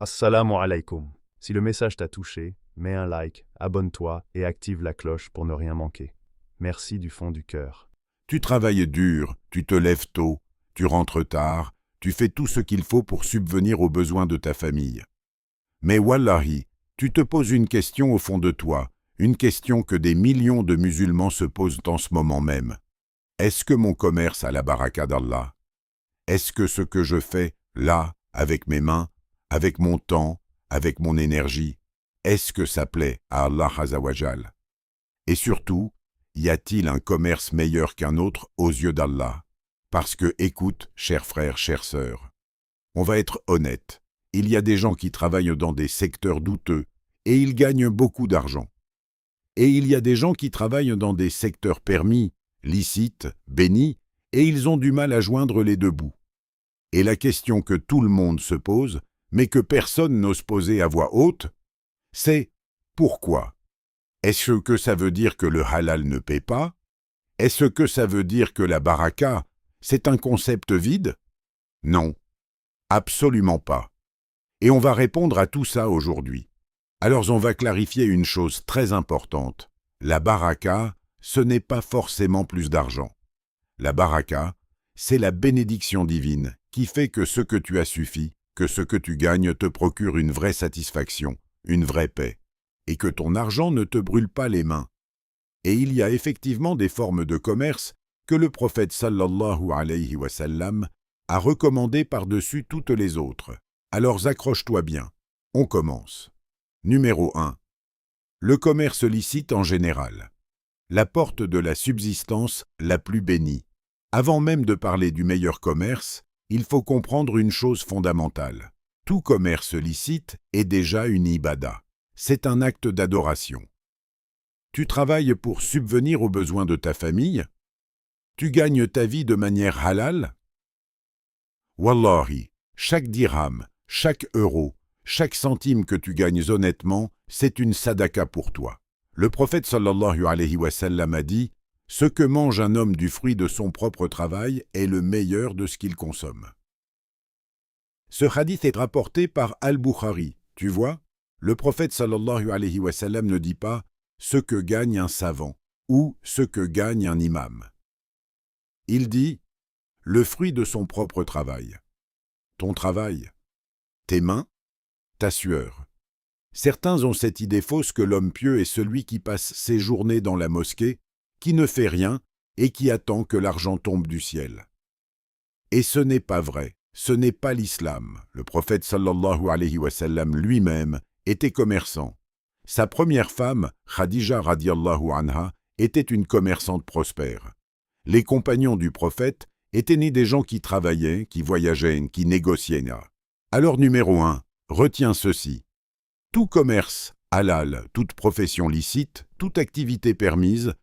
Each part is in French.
Assalamu alaikum. Si le message t'a touché, mets un like, abonne-toi et active la cloche pour ne rien manquer. Merci du fond du cœur. Tu travailles dur, tu te lèves tôt, tu rentres tard, tu fais tout ce qu'il faut pour subvenir aux besoins de ta famille. Mais wallahi, tu te poses une question au fond de toi, une question que des millions de musulmans se posent en ce moment même. Est-ce que mon commerce a la baraka d'Allah? Est-ce que ce que je fais, là, avec mes mains, avec mon temps, avec mon énergie, est-ce que ça plaît à Allah Azawajal? Et surtout, y a-t-il un commerce meilleur qu'un autre aux yeux d'Allah? Parce que, écoute, chers frères, chères sœurs, on va être honnête, il y a des gens qui travaillent dans des secteurs douteux et ils gagnent beaucoup d'argent. Et il y a des gens qui travaillent dans des secteurs permis, licites, bénis, et ils ont du mal à joindre les deux bouts. Et la question que tout le monde se pose, mais que personne n'ose poser à voix haute, c'est pourquoi? Est-ce que ça veut dire que le halal ne paie pas? Est-ce que ça veut dire que la baraka, c'est un concept vide? Non, absolument pas. Et on va répondre à tout ça aujourd'hui. Alors on va clarifier une chose très importante. La baraka, ce n'est pas forcément plus d'argent. La baraka, c'est la bénédiction divine qui fait que ce que tu as suffit, que ce que tu gagnes te procure une vraie satisfaction, une vraie paix, et que ton argent ne te brûle pas les mains. Et il y a effectivement des formes de commerce que le prophète sallallahu alayhi wa sallam a recommandées par-dessus toutes les autres. Alors accroche-toi bien. On commence. Numéro 1. Le commerce licite en général. La porte de la subsistance la plus bénie. Avant même de parler du meilleur commerce, il faut comprendre une chose fondamentale. Tout commerce licite est déjà une ibada. C'est un acte d'adoration. Tu travailles pour subvenir aux besoins de ta famille? Tu gagnes ta vie de manière halal? Wallahi, chaque dirham, chaque euro, chaque centime que tu gagnes honnêtement, c'est une sadaka pour toi. Le prophète sallallahu alayhi wa sallam a dit « Ce que mange un homme du fruit de son propre travail est le meilleur de ce qu'il consomme. » Ce hadith est rapporté par Al-Bukhari. Tu vois, le prophète sallallahu alayhi wa sallam ne dit pas « ce que gagne un savant » ou « ce que gagne un imam ». Il dit « le fruit de son propre travail ». Ton travail, tes mains, ta sueur. Certains ont cette idée fausse que l'homme pieux est celui qui passe ses journées dans la mosquée, qui ne fait rien et qui attend que l'argent tombe du ciel. Et ce n'est pas vrai, ce n'est pas l'islam. Le prophète sallallahu alayhi wa sallam lui-même était commerçant. Sa première femme, Khadija radiallahu anha, était une commerçante prospère. Les compagnons du prophète étaient nés des gens qui travaillaient, qui voyageaient, qui négociaient. Alors numéro 1, retiens ceci. Tout commerce halal, toute profession licite, toute activité permise,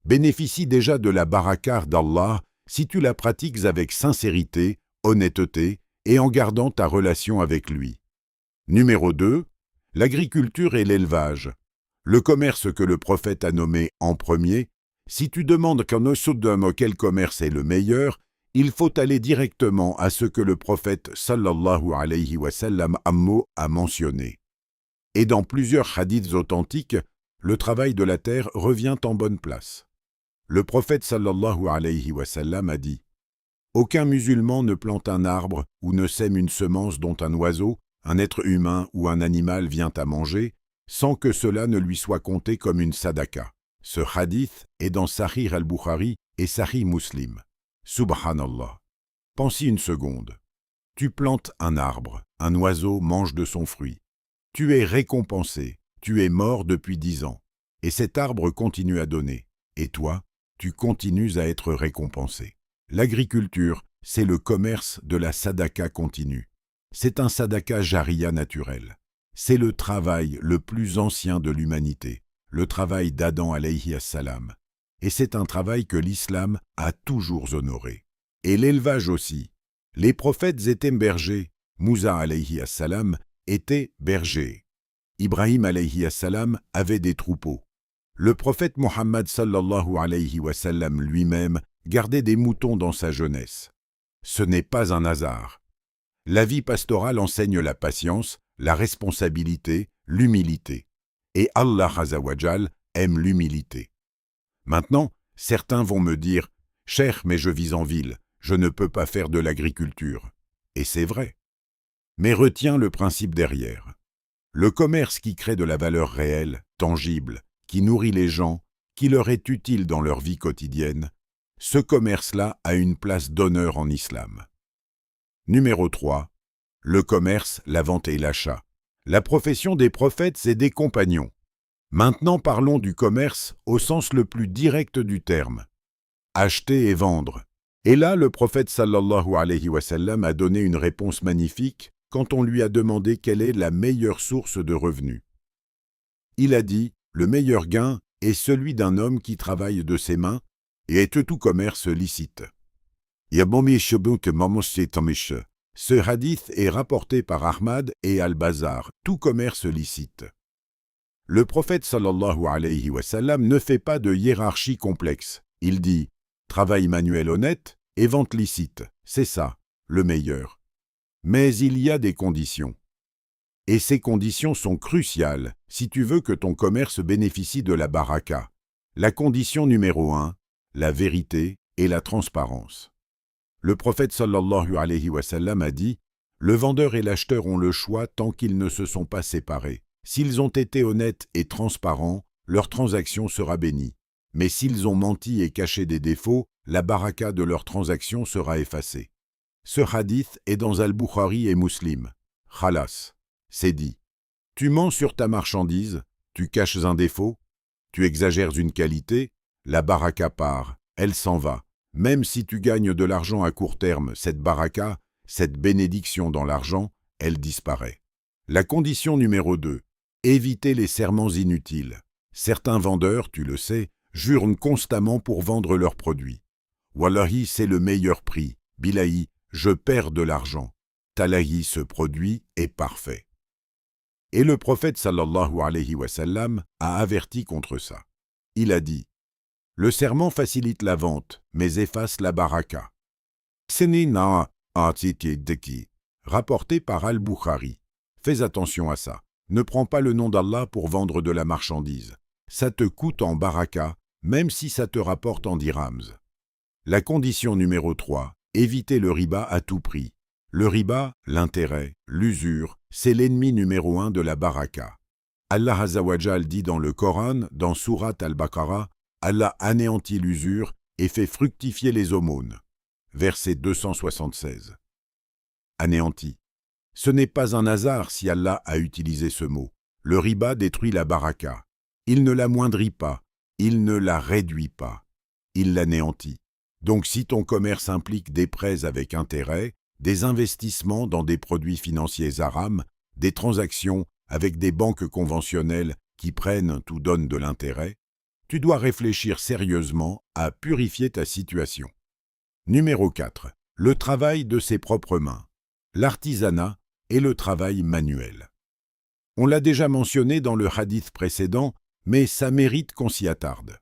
bénéficie déjà de la baraka d'Allah si tu la pratiques avec sincérité, honnêteté et en gardant ta relation avec lui. Numéro 2, l'agriculture et l'élevage. Le commerce que le prophète a nommé en premier, si tu demandes qu'un osodome quel commerce est le meilleur, il faut aller directement à ce que le prophète sallallahu alayhi wa sallam a mentionné. Et dans plusieurs hadiths authentiques, le travail de la terre revient en bonne place. Le prophète sallallahu alayhi wa sallam a dit « Aucun musulman ne plante un arbre ou ne sème une semence dont un oiseau, un être humain ou un animal vient à manger, sans que cela ne lui soit compté comme une sadaka. » Ce hadith est dans Sahih al-Bukhari et Sahih Muslim. Subhanallah. Pense-y une seconde. Tu plantes un arbre, un oiseau mange de son fruit. Tu es récompensé, tu es mort depuis 10 ans, et cet arbre continue à donner. Et toi, tu continues à être récompensé. L'agriculture, c'est le commerce de la sadaka continue. C'est un sadaka jariya naturel. C'est le travail le plus ancien de l'humanité, le travail d'Adam alayhi as-salam. Et c'est un travail que l'islam a toujours honoré. Et l'élevage aussi. Les prophètes étaient bergers. Moussa alayhi as-salam était berger. Ibrahim alayhi as-salam avait des troupeaux. Le prophète Mohammed sallallahu alayhi wa sallam lui-même gardait des moutons dans sa jeunesse. Ce n'est pas un hasard. La vie pastorale enseigne la patience, la responsabilité, l'humilité. Et Allah Azawajal aime l'humilité. Maintenant, certains vont me dire « Cheikh, mais je vis en ville, je ne peux pas faire de l'agriculture. » Et c'est vrai. Mais retiens le principe derrière. Le commerce qui crée de la valeur réelle, tangible, qui nourrit les gens, qui leur est utile dans leur vie quotidienne, ce commerce-là a une place d'honneur en islam. Numéro 3. Le commerce, la vente et l'achat. La profession des prophètes et des compagnons. Maintenant parlons du commerce au sens le plus direct du terme. Acheter et vendre. Et là, le prophète sallallahu alayhi wa sallam a donné une réponse magnifique quand on lui a demandé quelle est la meilleure source de revenus. Il a dit, le meilleur gain est celui d'un homme qui travaille de ses mains et est tout commerce licite. Ce hadith est rapporté par Ahmad et Al-Bazar, tout commerce licite. Le prophète sallallahu alayhi wa sallam ne fait pas de hiérarchie complexe. Il dit travail manuel honnête et vente licite, c'est ça, le meilleur. Mais il y a des conditions. Et ces conditions sont cruciales si tu veux que ton commerce bénéficie de la baraka. La condition numéro 1, la vérité et la transparence. Le prophète sallallahu alayhi wa sallam a dit « Le vendeur et l'acheteur ont le choix tant qu'ils ne se sont pas séparés. S'ils ont été honnêtes et transparents, leur transaction sera bénie. Mais s'ils ont menti et caché des défauts, la baraka de leur transaction sera effacée. » Ce hadith est dans Al-Bukhari et Muslim. Khalas, c'est dit. Tu mens sur ta marchandise, tu caches un défaut, tu exagères une qualité, la baraka part, elle s'en va. Même si tu gagnes de l'argent à court terme, cette baraka, cette bénédiction dans l'argent, elle disparaît. La condition numéro 2, éviter les serments inutiles. Certains vendeurs, tu le sais, jurent constamment pour vendre leurs produits. Wallahi, c'est le meilleur prix. Bilahi, je perds de l'argent. Talahi, ce produit est parfait. Et le prophète sallallahu alayhi wa sallam a averti contre ça. Il a dit « Le serment facilite la vente, mais efface la baraka. » Rapporté par Al-Bukhari. Fais attention à ça. Ne prends pas le nom d'Allah pour vendre de la marchandise. Ça te coûte en baraka, même si ça te rapporte en dirhams. La condition numéro 3, éviter le riba à tout prix. Le riba, l'intérêt, l'usure, c'est l'ennemi numéro 1 de la baraka. Allah Azawajal dit dans le Coran, dans Surat Al-Baqarah, Allah anéantit l'usure et fait fructifier les aumônes. Verset 276. Anéanti. Ce n'est pas un hasard si Allah a utilisé ce mot. Le riba détruit la baraka. Il ne l'amoindrit pas, il ne la réduit pas. Il l'anéantit. Donc si ton commerce implique des prêts avec intérêt, des investissements dans des produits financiers haram, des transactions avec des banques conventionnelles qui prennent ou donnent de l'intérêt, tu dois réfléchir sérieusement à purifier ta situation. Numéro 4. Le travail de ses propres mains. L'artisanat et le travail manuel. On l'a déjà mentionné dans le hadith précédent, mais ça mérite qu'on s'y attarde.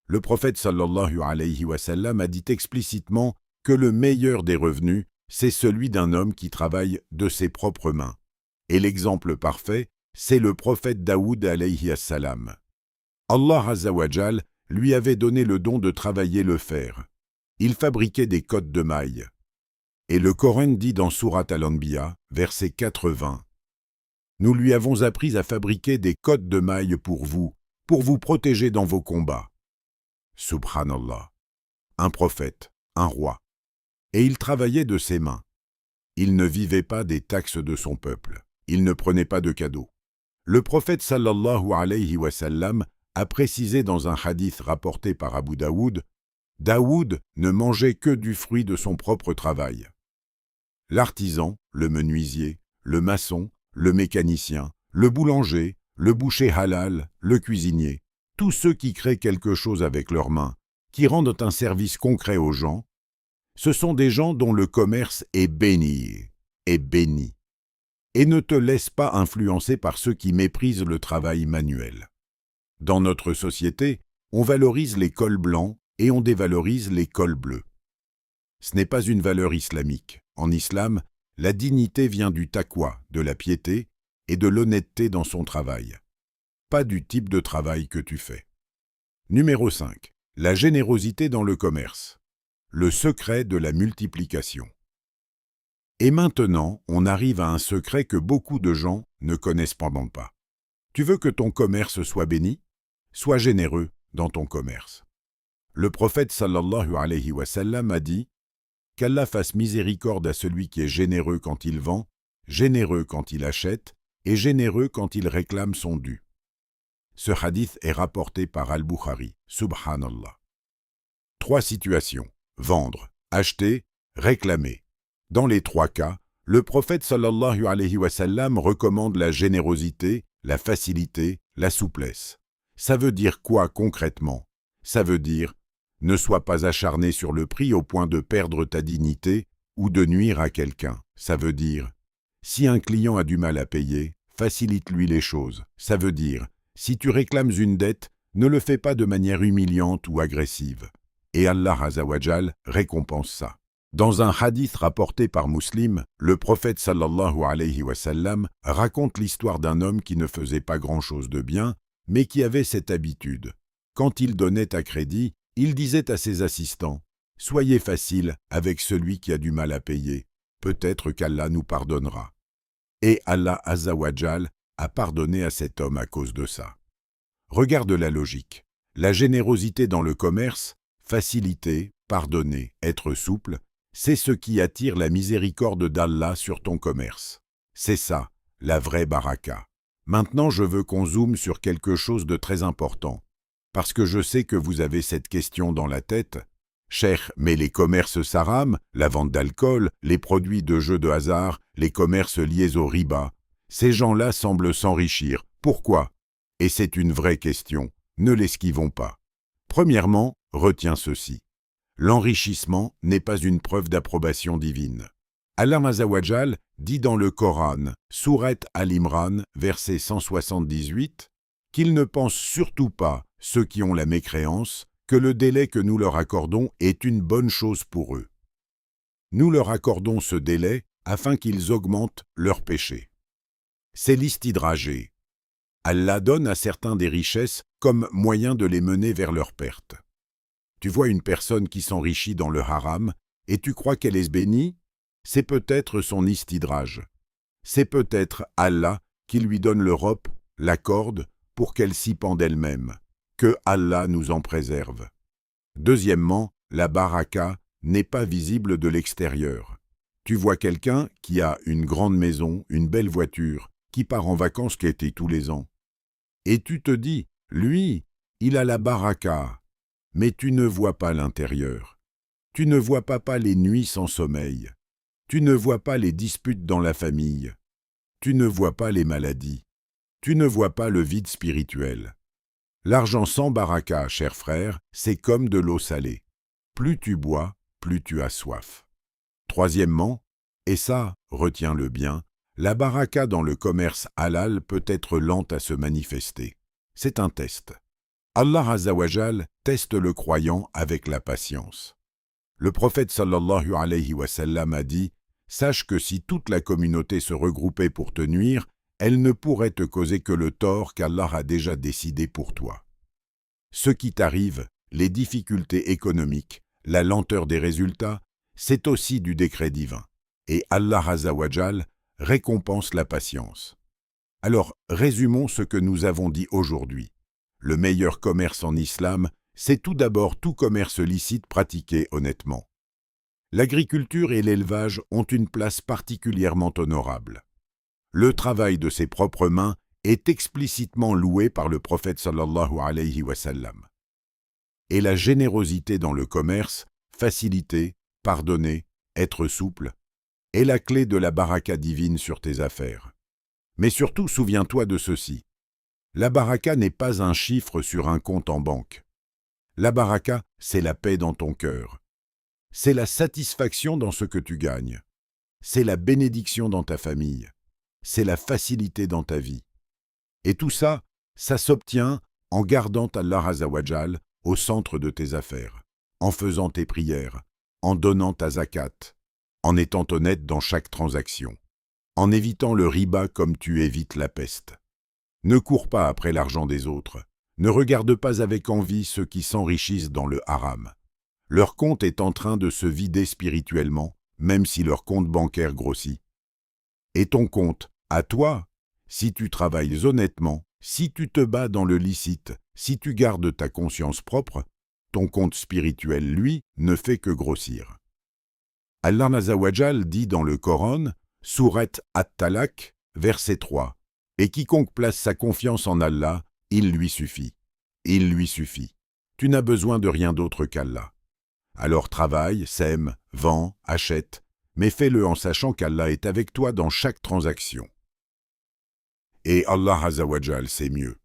Le prophète sallallahu alayhi wa sallam a dit explicitement que le meilleur des revenus, c'est celui d'un homme qui travaille de ses propres mains. Et l'exemple parfait, c'est le prophète Daoud alayhi salam. Allah Azawajal lui avait donné le don de travailler le fer. Il fabriquait des cottes de mailles. Et le Coran dit dans Surat Al-Anbiya, verset 80, « Nous lui avons appris à fabriquer des cottes de mailles pour vous protéger dans vos combats. » Subhanallah. Un prophète, un roi. Et il travaillait de ses mains. Il ne vivait pas des taxes de son peuple. Il ne prenait pas de cadeaux. Le prophète sallallahu alayhi wa sallam a précisé dans un hadith rapporté par Abu Daoud, Daoud ne mangeait que du fruit de son propre travail. L'artisan, le menuisier, le maçon, le mécanicien, le boulanger, le boucher halal, le cuisinier, tous ceux qui créent quelque chose avec leurs mains, qui rendent un service concret aux gens, ce sont des gens dont le commerce est béni. Et ne te laisse pas influencer par ceux qui méprisent le travail manuel. Dans notre société, on valorise les cols blancs et on dévalorise les cols bleus. Ce n'est pas une valeur islamique. En islam, la dignité vient du taqwa, de la piété, et de l'honnêteté dans son travail. Pas du type de travail que tu fais. Numéro 5. La générosité dans le commerce. Le secret de la multiplication. Et maintenant, on arrive à un secret que beaucoup de gens ne connaissent pendant pas. Tu veux que ton commerce soit béni? Sois généreux dans ton commerce. Le prophète sallallahu alayhi wa sallam a dit qu'Allah fasse miséricorde à celui qui est généreux quand il vend, généreux quand il achète et généreux quand il réclame son dû. Ce hadith est rapporté par Al-Bukhari, subhanallah. 3 situations: vendre, acheter, réclamer. Dans les 3 cas, le prophète sallallahu alayhi wa sallam recommande la générosité, la facilité, la souplesse. Ça veut dire quoi concrètement? Ça veut dire ne sois pas acharné sur le prix au point de perdre ta dignité ou de nuire à quelqu'un. Ça veut dire si un client a du mal à payer, facilite-lui les choses. Ça veut dire si tu réclames une dette, ne le fais pas de manière humiliante ou agressive. Et Allah Azza wa Jal récompense ça. Dans un hadith rapporté par Muslim, le prophète sallallahu alayhi wa sallam raconte l'histoire d'un homme qui ne faisait pas grand-chose de bien, mais qui avait cette habitude. Quand il donnait à crédit, il disait à ses assistants « Soyez facile avec celui qui a du mal à payer, peut-être qu'Allah nous pardonnera. » Et Allah Azza wa Jal a pardonné à cet homme à cause de ça. Regarde la logique. La générosité dans le commerce, faciliter, pardonner, être souple, c'est ce qui attire la miséricorde d'Allah sur ton commerce. C'est ça, la vraie baraka. Maintenant, je veux qu'on zoome sur quelque chose de très important, parce que je sais que vous avez cette question dans la tête. Cheikh, mais les commerces haram, la vente d'alcool, les produits de jeux de hasard, les commerces liés au riba, ces gens-là semblent s'enrichir. Pourquoi? Et c'est une vraie question, ne l'esquivons pas. Premièrement, retiens ceci. L'enrichissement n'est pas une preuve d'approbation divine. Allah Azza wa Jal dit dans le Coran, sourate Al-Imran, verset 178, qu'ils ne pensent surtout pas, ceux qui ont la mécréance, que le délai que nous leur accordons est une bonne chose pour eux. Nous leur accordons ce délai afin qu'ils augmentent leurs péchés. C'est l'istidragé. Allah donne à certains des richesses comme moyen de les mener vers leur perte. Tu vois une personne qui s'enrichit dans le haram et tu crois qu'elle est bénie? C'est peut-être son istidrage. C'est peut-être Allah qui lui donne le rop, la corde, pour qu'elle s'y pende elle-même. Que Allah nous en préserve. Deuxièmement, la baraka n'est pas visible de l'extérieur. Tu vois quelqu'un qui a une grande maison, une belle voiture, qui part en vacances l'été tous les ans. Et tu te dis, lui, il a la baraka, mais tu ne vois pas l'intérieur. Tu ne vois pas les nuits sans sommeil. Tu ne vois pas les disputes dans la famille. Tu ne vois pas les maladies. Tu ne vois pas le vide spirituel. L'argent sans baraka, cher frère, c'est comme de l'eau salée. Plus tu bois, plus tu as soif. Troisièmement, et ça, retiens-le bien, la baraka dans le commerce halal peut être lente à se manifester. C'est un test. Allah Azza wa Jal teste le croyant avec la patience. Le prophète sallallahu alayhi wa sallam a dit « Sache que si toute la communauté se regroupait pour te nuire, elle ne pourrait te causer que le tort qu'Allah a déjà décidé pour toi. » Ce qui t'arrive, les difficultés économiques, la lenteur des résultats, c'est aussi du décret divin. Et Allah Azza wa Jal récompense la patience. Alors, résumons ce que nous avons dit aujourd'hui. Le meilleur commerce en islam, c'est tout d'abord tout commerce licite pratiqué honnêtement. L'agriculture et l'élevage ont une place particulièrement honorable. Le travail de ses propres mains est explicitement loué par le prophète sallallahu alayhi wa sallam. Et la générosité dans le commerce, faciliter, pardonner, être souple, est la clé de la baraka divine sur tes affaires. Mais surtout, souviens-toi de ceci. La baraka n'est pas un chiffre sur un compte en banque. La baraka, c'est la paix dans ton cœur. C'est la satisfaction dans ce que tu gagnes. C'est la bénédiction dans ta famille. C'est la facilité dans ta vie. Et tout ça, ça s'obtient en gardant Allah Azza wa Jal au centre de tes affaires, en faisant tes prières, en donnant ta zakat, en étant honnête dans chaque transaction, en évitant le riba comme tu évites la peste. Ne cours pas après l'argent des autres. Ne regarde pas avec envie ceux qui s'enrichissent dans le haram. Leur compte est en train de se vider spirituellement, même si leur compte bancaire grossit. Et ton compte, à toi, si tu travailles honnêtement, si tu te bats dans le licite, si tu gardes ta conscience propre, ton compte spirituel, lui, ne fait que grossir. Allah Azza dit dans le Coran, Sourate At-Talaq, verset 3, « Et quiconque place sa confiance en Allah, il lui suffit. Il lui suffit. Tu n'as besoin de rien d'autre qu'Allah. Alors travaille, sème, vends, achète, mais fais-le en sachant qu'Allah est avec toi dans chaque transaction. Et Allah Azza wa Jal sait mieux.